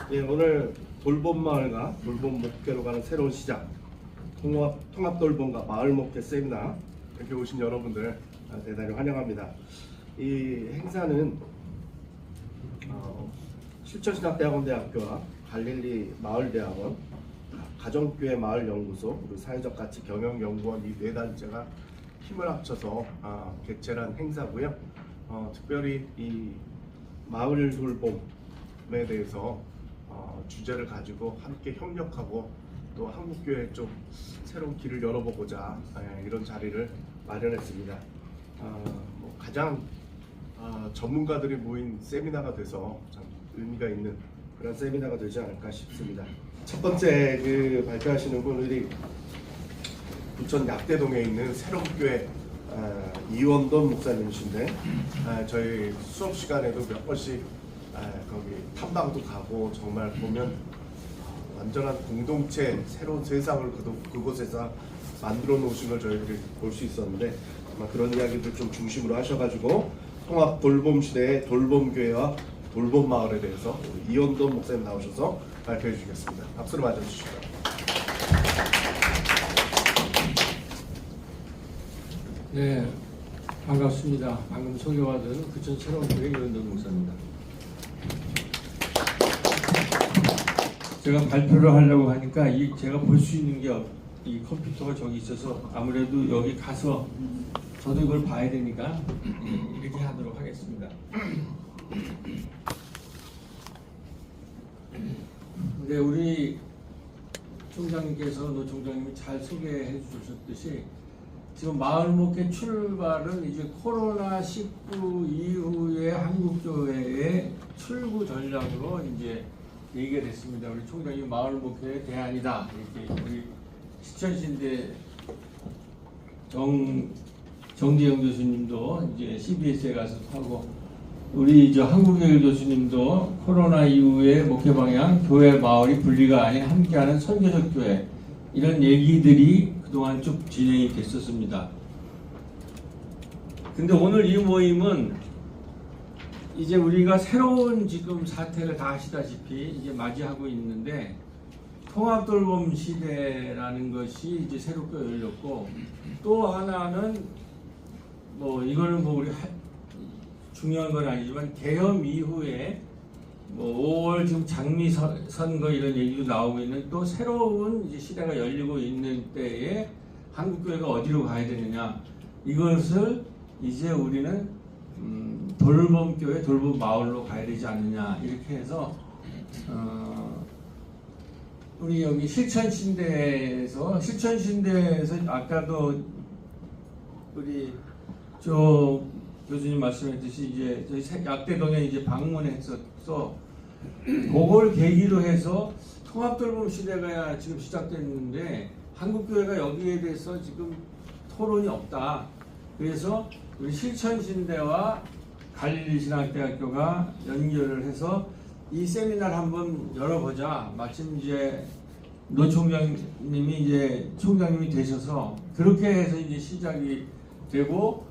예, 오늘 돌봄마을과 돌봄목회로 가는 새로운 시작 통합돌봄과 마을목회 세미나 이렇게 오신 여러분들 대단히 환영합니다. 이 행사는 실천신학대학원대학교와 갈릴리 마을대학원, 가정교회 마을연구소, 그리고 사회적 가치 경영연구원 이 네 단체가 힘을 합쳐서 개최한 행사고요. 특별히 이 마을 돌봄에 대해서 주제를 가지고 함께 협력하고 또 한국교회에 좀 새로운 길을 열어보고자 이런 자리를 마련했습니다. 가장 전문가들이 모인 세미나가 돼서 참 의미가 있는 그런 세미나가 되지 않을까 싶습니다. 첫 번째 발표하시는 분이 부천 약대동에 있는 새롬교회 이원돈 목사님이신데 저희 수업 시간에도 몇 번씩 거기 탐방도 가고 정말 보면 완전한 공동체 새로운 세상을 그곳에서 만들어 놓으신 걸 저희들이 볼 수 있었는데 아마 그런 이야기들 좀 중심으로 하셔가지고 통합 돌봄 시대의 돌봄교회와 돌봄마을에 대해서 우리 이원돈 목사님 나오셔서 발표해 주시겠습니다. 박수로 맞아주시죠. 네, 반갑습니다. 방금 소개받은 부천 새롬교회 이원돈 목사입니다. 제가 발표를 하려고 하니까 제가 볼 수 있는 게 이 컴퓨터가 저기 있어서 아무래도 여기 가서 저도 이걸 봐야 되니까 이렇게 하도록 하겠습니다. 네, 우리 총장님께서 노 총장님이 잘 소개해 주셨듯이 지금 마을목회 출발은 이제 코로나19 이후에 한국교회의 출구 전략으로 이제 얘기가 됐습니다. 우리 총장님 마을목회의 대안이다. 이렇게 우리 시천신대 정재영 교수님도 이제 CBS에 가서 하고 우리 한국교회 교수님도 코로나 이후에 목회 방향 교회 마을이 분리가 아닌 함께하는 선교적 교회 이런 얘기들이 그동안 쭉 진행이 됐었습니다. 근데 오늘 이 모임은 이제 우리가 새로운 지금 사태를 다 아시다시피 이제 맞이하고 있는데 통합돌봄 시대라는 것이 이제 새롭게 열렸고 또 하나는 이거는 우리 중요한 건 아니지만 개헌 이후에 5월 지금 장미 선거 이런 얘기도 나오고 있는 또 새로운 이제 시대가 열리고 있는 때에 한국교회가 어디로 가야 되느냐 이것을 이제 우리는 돌봄교회 돌봄마을로 가야 되지 않느냐 이렇게 해서 우리 여기 실천신대에서 아까도 우리 교수님 말씀했듯이 이제 저희 약대동에 이제 방문했었어. 그걸 계기로 해서 통합돌봄 시대가 지금 시작됐는데 한국교회가 여기에 대해서 지금 토론이 없다. 그래서 우리 실천신대와 갈릴리신학대학교가 연결을 해서 이 세미나를 한번 열어보자. 마침 이제 노 총장님이 이제 총장님이 되셔서 그렇게 해서 이제 시작이 되고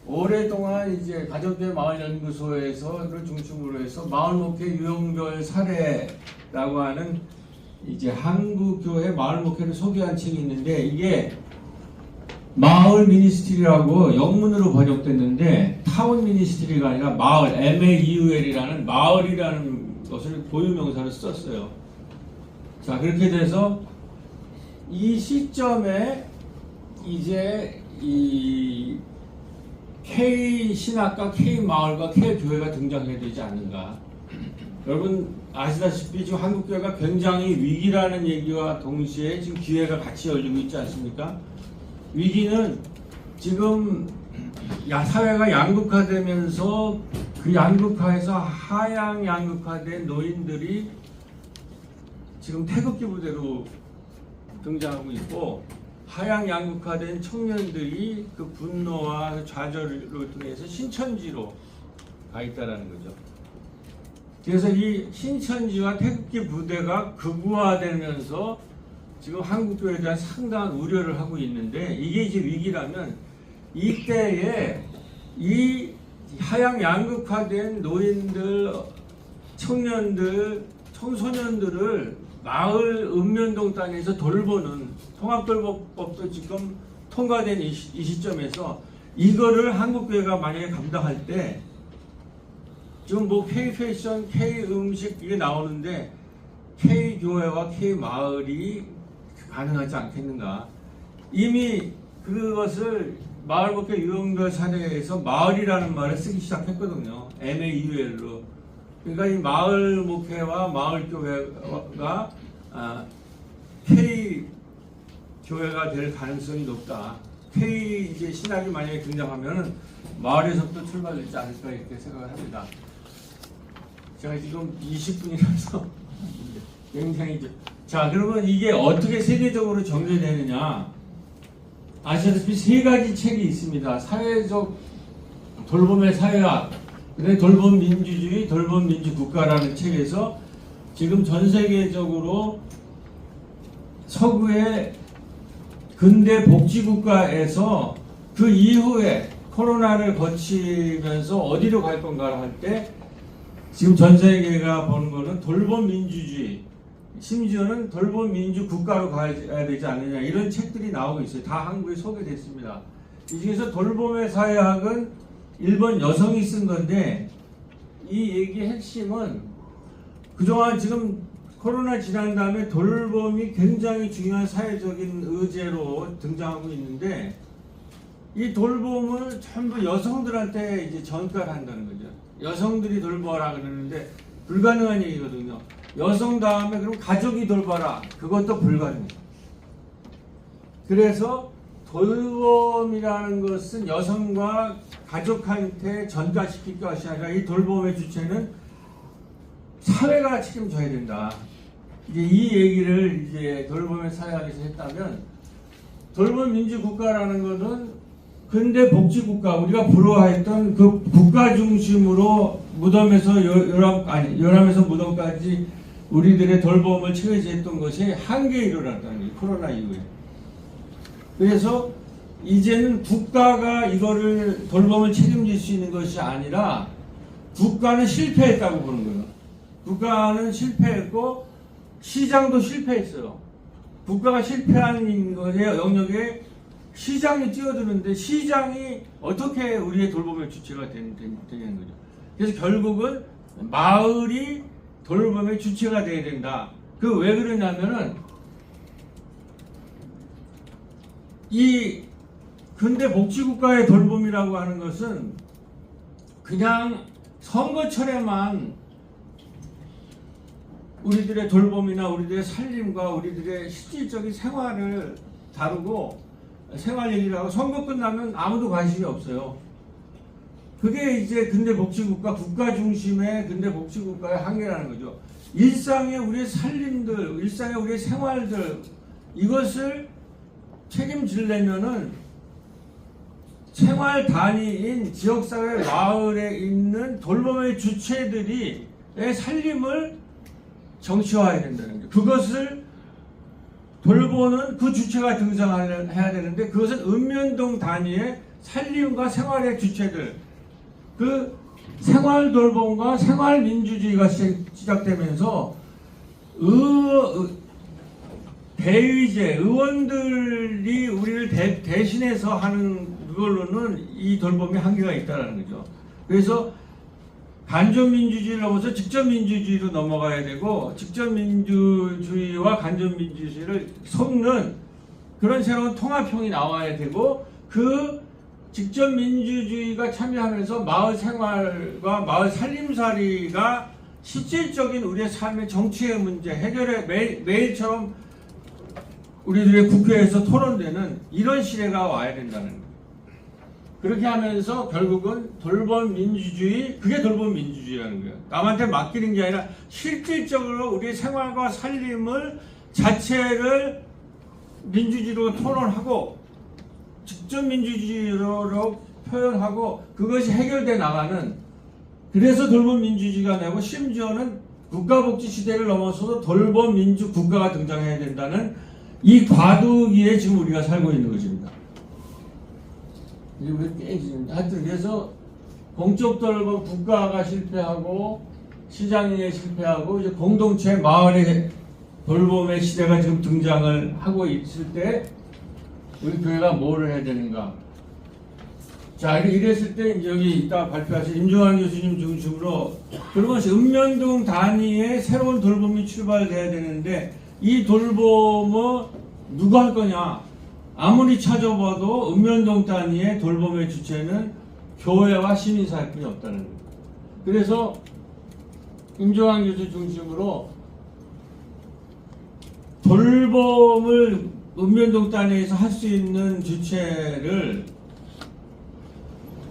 오랫동안 이제 가정교회 마을연구소에서를 중심으로 해서 마을목회 유형별 사례라고 하는 이제 한국교회 마을목회를 소개한 책이 있는데 이게 마을 미니스트리라고 영문으로 번역됐는데 타운 미니스트리가 아니라 마을 MAUL이라는 마을이라는 것을 고유명사로 썼어요. 자 그렇게 돼서 이 시점에 이제 이 K신학과 K마을과 K교회가 등장해야 되지 않는가. 여러분 아시다시피 지금 한국교회가 굉장히 위기라는 얘기와 동시에 지금 기회가 같이 열리고 있지 않습니까? 위기는 지금 사회가 양극화되면서 그 양극화에서 하향 양극화된 노인들이 지금 태극기 부대로 등장하고 있고 하향 양극화된 청년들이 그 분노와 좌절을 통해서 신천지로 가 있다라는 거죠. 그래서 이 신천지와 태극기 부대가 극우화되면서 지금 한국교회에 대한 상당한 우려를 하고 있는데 이게 이제 위기라면 이때에 이 하향 양극화된 노인들, 청년들, 청소년들을 마을 읍면동 땅에서 돌보는 통합돌보법도 지금 통과된 이 시점에서 이거를 한국교회가 만약에 감당할 때 지금 뭐 K 패션, K 음식 이게 나오는데 K 교회와 K 마을이 가능하지 않겠는가? 이미 그것을 마을목회 유형별 사례에서 마을이라는 말을 쓰기 시작했거든요. MAUL로. 그러니까 이 마을 목회와 마을 교회가 K 교회가 될 가능성이 높다. K 이제 신학이 만약에 등장하면은 마을에서부터 출발되지 않을까 이렇게 생각을 합니다. 제가 지금 20분이라서 굉장히 자, 그러면 이게 어떻게 세계적으로 전개되느냐? 아시다시피 세 가지 책이 있습니다. 사회적 돌봄의 사회학, 돌봄 민주주의, 돌봄 민주국가라는 책에서 지금 전 세계적으로 서구의 근대 복지국가에서 그 이후에 코로나를 거치면서 어디로 갈 건가 할 때 지금 전 세계가 보는 거는 돌봄 민주주의, 심지어는 돌봄 민주 국가로 가야 되지 않느냐 이런 책들이 나오고 있어요. 다 한국에 소개됐습니다. 이 중에서 돌봄의 사회학은 일본 여성이 쓴 건데 이 얘기의 핵심은 그동안 지금 코로나 지난 다음에 돌봄이 굉장히 중요한 사회적인 의제로 등장하고 있는데 이 돌봄을 전부 여성들한테 이제 전가를 한다는 거죠. 여성들이 돌봐라 그러는데 불가능한 얘기거든요. 여성 다음에 그럼 가족이 돌봐라. 그것도 불가능해요. 그래서 돌봄이라는 것은 여성과 가족한테 전가시킬 것이 아니라 이 돌봄의 주체는 사회가 책임져야 된다. 이제 이 얘기를 이제 돌봄의 사회학에서 했다면 돌봄 민주국가라는 것은 근대 복지국가 우리가 부러워했던 그 국가 중심으로 무덤에서 요람에서 무덤까지 우리들의 돌봄을 체계했던 것이 한계에 이르렀다는 거예요. 코로나 이후에. 그래서 이제는 국가가 이거를 돌봄을 책임질 수 있는 것이 아니라 국가는 실패했다고 보는 거예요. 국가는 실패했고 시장도 실패했어요. 국가가 실패한 것의 영역에 시장이 뛰어드는데 시장이 어떻게 우리의 돌봄의 주체가 되는 거죠. 그래서 결국은 마을이 돌봄의 주체가 돼야 된다. 그 왜 그러냐면은 이 근대 복지국가의 돌봄이라고 하는 것은 그냥 선거철에만 우리들의 돌봄이나 우리들의 살림과 우리들의 실질적인 생활을 다루고 생활 얘기를 하고 선거 끝나면 아무도 관심이 없어요. 그게 이제 근대 복지국가, 국가 중심의 근대 복지국가의 한계라는 거죠. 일상의 우리의 살림들, 일상의 우리의 생활들 이것을 책임지려면은 생활 단위인 지역사회 마을에 있는 돌봄의 주체들이 살림을 정치화해야 된다는 거죠. 그것을 돌보는 그 주체가 등장해야 되는데 그것은 읍면동 단위의 살림과 생활의 주체들 그 생활 돌봄과 생활 민주주의가 시작되면서 대의제 의원들이 우리를 대신해서 하는 그걸로는 이 돌봄의 한계가 있다는 거죠. 그래서 간접민주주의를 넘어서 직접민주주의로 넘어가야 되고 직접민주주의와 간접민주주의를 섞는 그런 새로운 통합형이 나와야 되고 그 직접민주주의가 참여하면서 마을 생활과 마을 살림살이가 실질적인 우리의 삶의 정치의 문제 해결에 매일처럼 우리들의 국회에서 토론되는 이런 시대가 와야 된다는 거예요. 그렇게 하면서 결국은 돌봄 민주주의, 그게 돌봄 민주주의라는 거예요. 남한테 맡기는 게 아니라 실질적으로 우리의 생활과 살림을 자체를 민주주의로 토론하고 직접 민주주의로 표현하고 그것이 해결돼 나가는 그래서 돌봄 민주주의가 되고 심지어는 국가복지 시대를 넘어서도 돌봄 민주 국가가 등장해야 된다는 이 과도기에 지금 우리가 살고 있는 것입니다. 하여튼 그래서 공적 돌봄 국가가 실패하고 시장에 실패하고 이제 공동체 마을의 돌봄의 시대가 지금 등장을 하고 있을 때 우리 교회가 뭐를 해야 되는가? 자, 이랬을 때 이제 여기 이따 발표하신 임종환 교수님 중심으로 그러면 읍면동 단위의 새로운 돌봄이 출발돼야 되는데 이 돌봄은 누가 할 거냐? 아무리 찾아봐도 읍면동 단위의 돌봄의 주체는 교회와 시민사회뿐이 없다는 거예요. 그래서 임종환 교수 중심으로 돌봄을 읍면동 단위에서 할 수 있는 주체를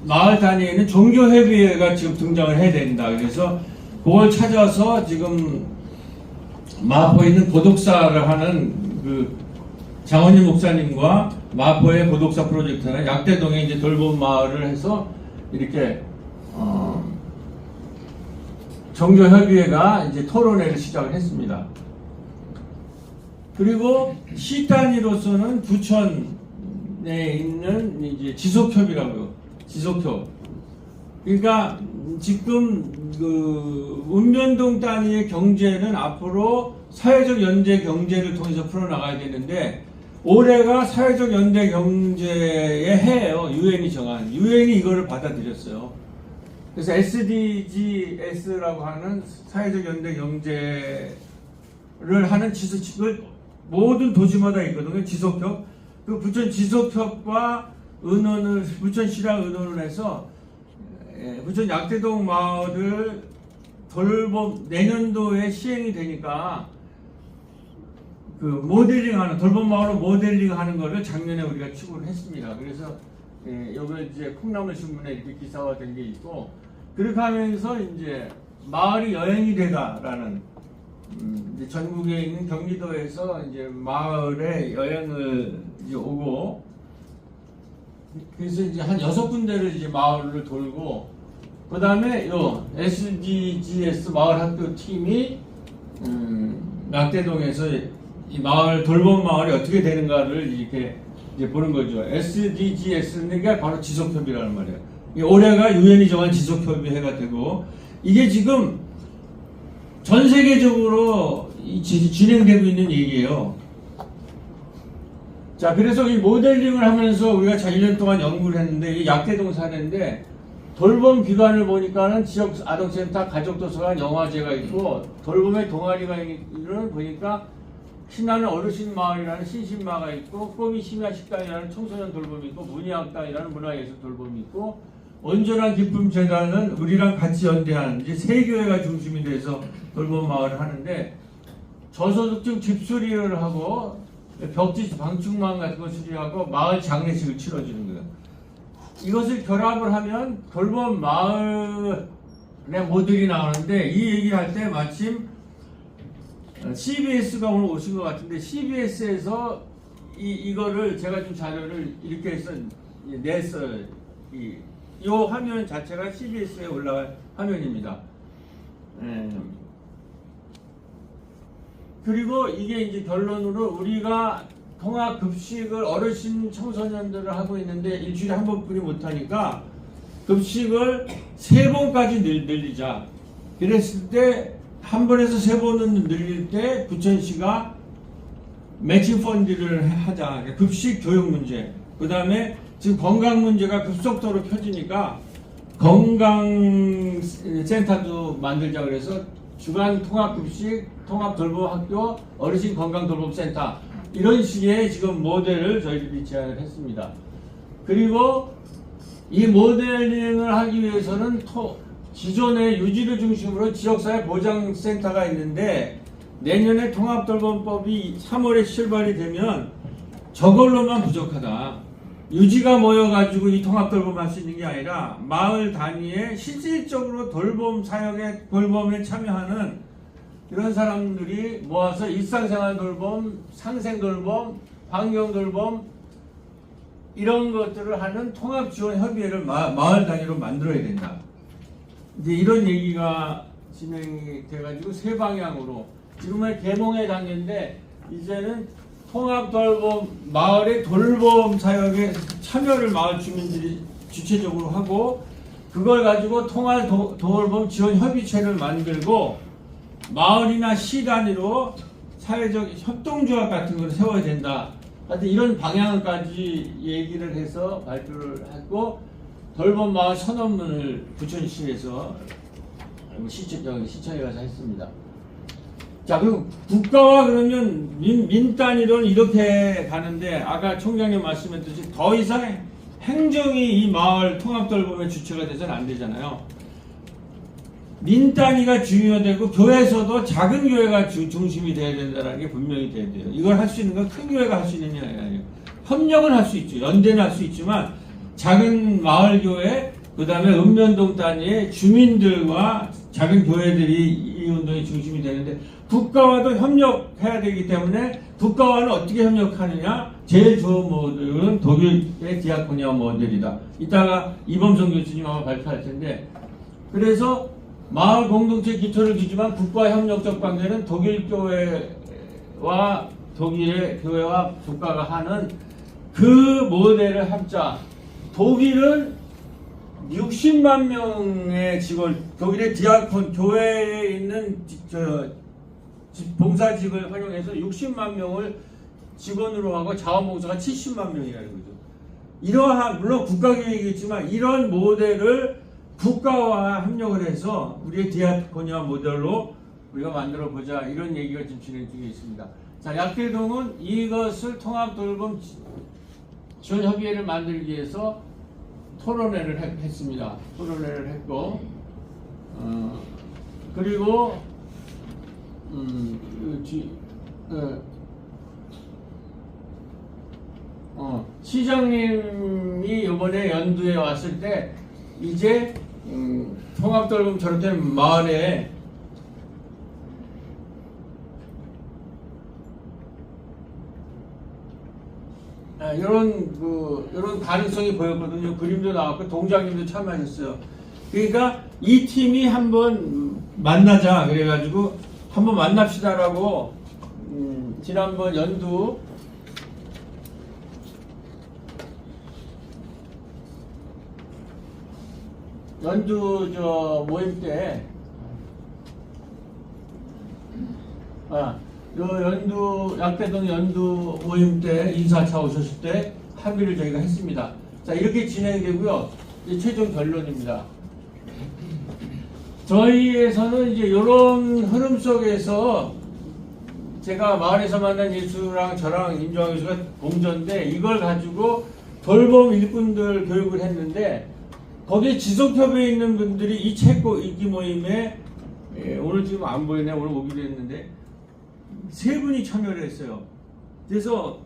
마을 단위에는 종교회의회가 지금 등장을 해야 된다. 그래서 그걸 찾아서 지금 마포에 있는 고독사를 하는 그 장원님 목사님과 마포의 고독사 프로젝트나 약대동에 이제 돌봄 마을을 해서 이렇게 종교협의회가 이제 토론회를 시작을 했습니다. 그리고 시 단위로서는 부천에 있는 이제 지속협이라고요. 지속협. 그러니까 지금 그 읍면동 단위의 경제는 앞으로 사회적 연대 경제를 통해서 풀어나가야 되는데 올해가 사회적 연대 경제의 해예요. 유엔이 정한. 유엔이 이거를 받아들였어요. 그래서 SDGs라고 하는 사회적 연대 경제를 하는 지속을 모든 도시마다 있거든요. 지속협. 그 부천 지속협과 의논을 부천시랑 의논을 해서 부천 약대동 마을을 돌봄 내년도에 시행이 되니까 그 모델링하는 돌봄 마을로 모델링하는 거를 작년에 우리가 추구를 했습니다. 그래서 이걸 이제 콩나물 신문에 이렇게 기사화된 게 있고 그렇게 하면서 이제 마을이 여행이 되다라는 이제 전국에 있는 경기도에서 이제 마을에 여행을 이제 오고 그래서 이제 한 6군데를 이제 마을을 돌고 그 다음에 요 SDGs 마을 학교 팀이 낙대동에서 이 마을 돌봄 마을이 어떻게 되는가를 이렇게 이제 보는 거죠. SDGs는 게 바로 지속협의라는 말이에요. 올해가 유엔이 정한 지속협의회가 되고 이게 지금 전 세계적으로 진행되고 있는 얘기예요. 자, 그래서 이 모델링을 하면서 우리가 1년 동안 연구를 했는데 이 약대동 사례인데 돌봄 기관을 보니까는 지역 아동센터, 가족도서관, 영화제가 있고 돌봄의 동아리가 있는 보니까 신나는 어르신 마을이라는 신신마가 있고 꿈이 심야 식당이라는 청소년 돌봄이 있고 문희학당이라는 문화예술 돌봄이 있고 온전한 기쁨 재단은 우리랑 같이 연대하는 이제 세 교회가 중심이 돼서 돌봄 마을을 하는데 저소득층 집수리를 하고 벽지 방충망 같은 거 수리하고 마을 장례식을 치러주는 거예요. 이것을 결합을 하면 돌봄 마을의 모델이 나오는데 이 얘기를 할 때 마침 CBS가 오늘 오신 것 같은데 CBS에서 이거를 제가 좀 자료를 이렇게 해서 냈어요. 이 화면 자체가 CBS에 올라갈 화면입니다. 그리고 이게 이제 결론으로 우리가 통합 급식을 어르신 청소년들을 하고 있는데 일주일에 한 번뿐이 못하니까 급식을 3번까지 늘리자. 그랬을 때 한 번에서 3번은 늘릴 때 부천시가 매칭 펀드를 하자. 급식 교육 문제. 그 다음에 지금 건강 문제가 급속도로 펴지니까 건강센터도 만들자 그래서 주간 통합급식, 통합돌봄학교, 어르신 건강돌봄센터 이런 식의 지금 모델을 저희들이 제안을 했습니다. 그리고 이 모델링을 하기 위해서는 기존의 유지를 중심으로 지역사회 보장센터가 있는데 내년에 통합돌봄법이 3월에 실발이 되면 저걸로만 부족하다. 유지가 모여가지고 이 통합돌봄 할 수 있는 게 아니라 마을 단위에 실질적으로 돌봄 사역에 돌봄에 참여하는 이런 사람들이 모아서 일상생활 돌봄, 상생 돌봄, 환경 돌봄 이런 것들을 하는 통합지원협의회를 마을 단위로 만들어야 된다. 이제 이런 얘기가 진행이 돼가지고 세 방향으로 지금은 계몽의 단계인데 이제는 통합돌봄 마을의 돌봄 사역에 참여를 마을 주민들이 주체적으로 하고 그걸 가지고 통합 돌봄 지원 협의체를 만들고 마을이나 시 단위로 사회적 협동조합 같은 걸 세워야 된다. 하여튼 이런 방향까지 얘기를 해서 발표를 했고 돌봄 마을 선언문을 부천시에서 시청에 가서 했습니다. 자, 그럼 국가와 그러면 민 단위로는 이렇게 가는데 아까 총장님 말씀했듯이 더 이상 행정이 이 마을 통합돌봄의 주체가 돼서는 안 되잖아요. 민 단위가 중요되고 교회에서도 작은 교회가 중심이 돼야 된다는 게 분명히 돼야 돼요. 이걸 할 수 있는 건 큰 교회가 할 수 있는 게 아니에요. 협력은 할 수 있죠. 연대는 할 수 있지만 작은 마을 교회, 그 다음에 읍면동 단위의 주민들과 작은 교회들이 이 운동의 중심이 되는데 국가와도 협력해야 되기 때문에 국가와는 어떻게 협력하느냐? 제일 좋은 모델은 독일의 디아코니아 모델이다. 이따가 이범성 교수님 아마 발표할 텐데 그래서 마을 공동체 기초를 두지만 국가 협력적 관계는 독일 교회와 독일의 교회와 국가가 하는 그 모델을 합자. 독일은 60만 명의 직원, 독일의 디아콘 교회에 있는 봉사직을 활용해서 60만 명을 직원으로 하고 자원봉사가 70만 명이라는 거죠. 이러한 물론 국가 계획이겠지만 이런 모델을 국가와 협력을 해서 우리의 디아코니아 모델로 우리가 만들어 보자 이런 얘기가 지금 진행 중에 있습니다. 자, 약대동은 이것을 통합돌봄 지원 협의회를 만들기 위해서 토론회를 했습니다. 토론회를 했고 그리고 시장님이 이번에 연두에 왔을 때 이제 통합돌봄 저렇게 마을에 이런 가능성이 보였거든요. 그림도 나왔고 동장님도 참여하셨어요. 그러니까 이 팀이 한번 만나자 그래가지고 한번 만납시다라고 지난번 연두 모임 때 약대동 연두 모임 때 인사차 오셨을 때 합의를 저희가 했습니다. 자, 이렇게 진행되고요. 이제 최종 결론입니다. 저희에서는 이제 이런 흐름 속에서 제가 마을에서 만난 예수랑 저랑 임종환 교수가 공전인데 이걸 가지고 돌봄 일꾼들 교육을 했는데 거기에 지속협회에 있는 분들이 이 책 읽기 모임에 오늘 지금 안 보이네. 오늘 오기로 했는데 3분이 참여를 했어요. 그래서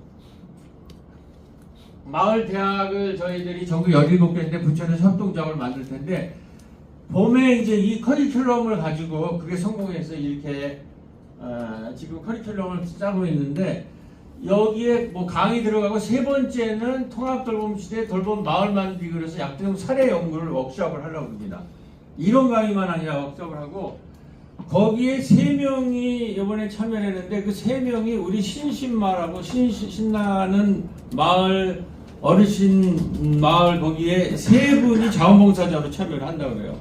마을 대학을 저희들이 전국 17개인데 부천에서 협동작업을 만들 텐데 봄에 이제 이 커리큘럼을 가지고 그게 성공해서 이렇게 지금 커리큘럼을 짜고 있는데 여기에 뭐 강의 들어가고 세 번째는 통합돌봄 시대 돌봄 마을 만들기 그래서 약대동 사례 연구를 워크숍을 하려고 합니다. 이런 강의만 아니라 워크숍을 하고 거기에 3명이 이번에 참여를 했는데 그 3명이 우리 신신마라고 신나는 마을 어르신 마을 거기에 3분이 자원봉사자로 참여를 한다고 그래요.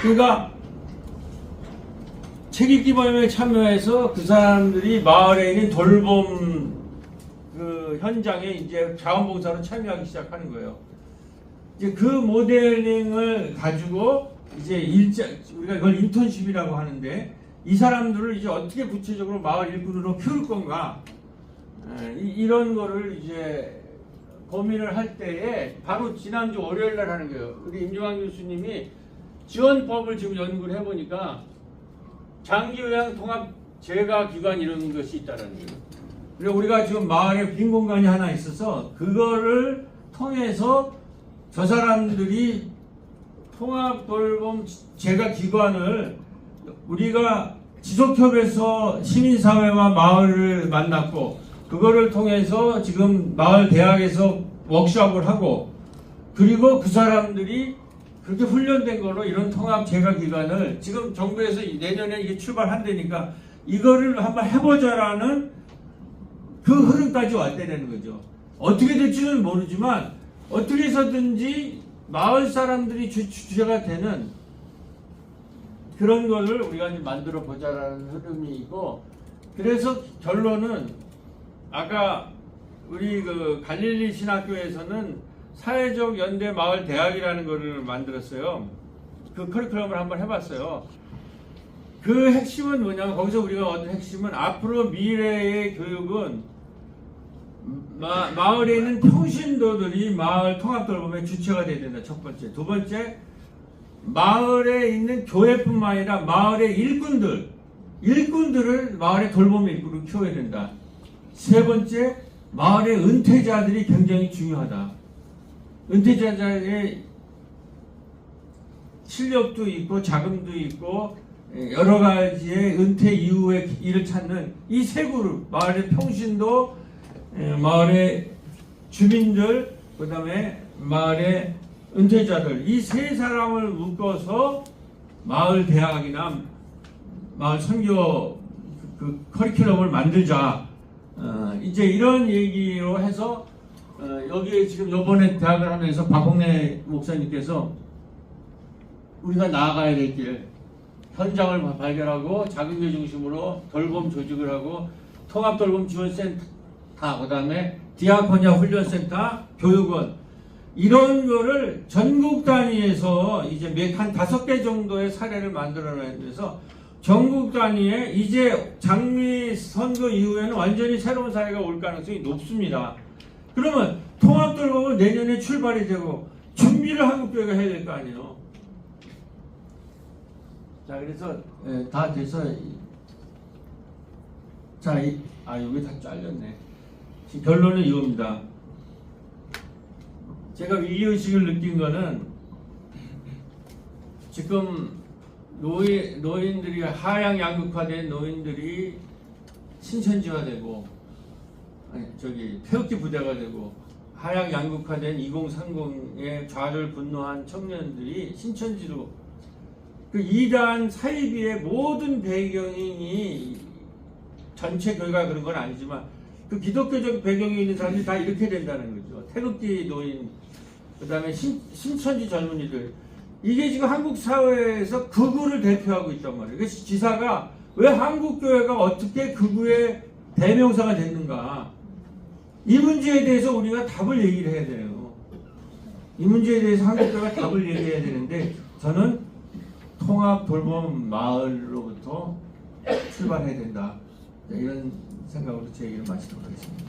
그러니까 책 읽기 모임에 참여해서 그 사람들이 마을에 있는 돌봄 그 현장에 이제 자원봉사로 참여하기 시작하는 거예요. 이제 그 모델링을 가지고 이제 우리가 이걸 인턴십이라고 하는데 이 사람들을 이제 어떻게 구체적으로 마을 일꾼으로 키울 건가 이런 거를 이제 고민을 할 때에 바로 지난주 월요일 날 하는 거예요. 우리 임종환 교수님이 지원법을 지금 연구를 해보니까 장기요양 통합 재가 기관 이런 것이 있다는 거예요. 그리고 우리가 지금 마을에 빈 공간이 하나 있어서 그거를 통해서 저 사람들이 통합 돌봄 재가 기관을 우리가 지속협에서 시민사회와 마을을 만났고 그거를 통해서 지금 마을 대학에서 워크숍을 하고 그리고 그 사람들이 그렇게 훈련된 걸로 이런 통합 재가 기관을 지금 정부에서 내년에 이게 출발한다니까 이거를 한번 해보자라는 그 흐름까지 왔다는 거죠. 어떻게 될지는 모르지만 어떻게 해서든지 마을 사람들이 주체가 되는 그런 거를 우리가 이제 만들어 보자라는 흐름이고, 그래서 결론은 아까 우리 그 갈릴리 신학교에서는 사회적 연대 마을 대학이라는 거를 만들었어요. 그 커리큘럼을 한번 해봤어요. 그 핵심은 뭐냐면, 거기서 우리가 얻은 핵심은 앞으로 미래의 교육은 마을에 있는 평신도들이 마을 통합돌봄의 주체가 돼야 된다. 첫 번째. 두 번째, 마을에 있는 교회뿐만 아니라 마을의 일꾼들을 마을의 돌봄 일꾼으로 키워야 된다. 세 번째, 마을의 은퇴자들이 굉장히 중요하다. 은퇴자의 실력도 있고 자금도 있고 여러 가지의 은퇴 이후의 일을 찾는 이 세 그룹, 마을의 평신도, 마을의 주민들, 그 다음에 마을의 은퇴자들, 이 세 사람을 묶어서 마을 대학이나 마을 선교 그 커리큘럼을 만들자. 이제 이런 얘기로 해서 여기에 지금 이번에 대학을 하면서 박홍래 목사님께서 우리가 나아가야 될 길, 현장을 발견하고 자금계 중심으로 돌봄 조직을 하고 통합돌봄 지원센터, 그 다음에 디아코니아 훈련센터, 교육원, 이런 거를 전국 단위에서 이제 한 5개 정도의 사례를 만들어내면서 전국 단위에 이제 장미 선거 이후에는 완전히 새로운 사회가 올 가능성이 높습니다. 그러면 통합돌봄은 내년에 출발이 되고 준비를 한국교회가 해야 될 거 아니에요. 자, 그래서 다 돼서 자, 여기 다 잘렸네. 지금 결론은 이겁니다. 제가 위기의식을 느낀 거는 지금 노인들이 하향 양극화된 노인들이 신천지화되고 태극기 부대가 되고 하향 양극화된 2030의 좌를 분노한 청년들이 신천지로 그 이단 사이비의 모든 배경이 전체 교회가 그런 건 아니지만 그 기독교적 배경이 있는 사람들이 다 이렇게 된다는 거죠. 태극기 노인, 그 다음에 신천지 젊은이들, 이게 지금 한국 사회에서 극우를 대표하고 있단 말이에요. 그래서 지사가 왜 한국교회가 어떻게 극우의 대명사가 됐는가, 이 문제에 대해서 우리가 답을 얘기를 해야 돼요. 이 문제에 대해서 한국교회가 답을 얘기해야 되는데, 저는 통합 돌봄 마을로부터 출발해야 된다, 이런 생각으로 제 얘기를 마치도록 하겠습니다.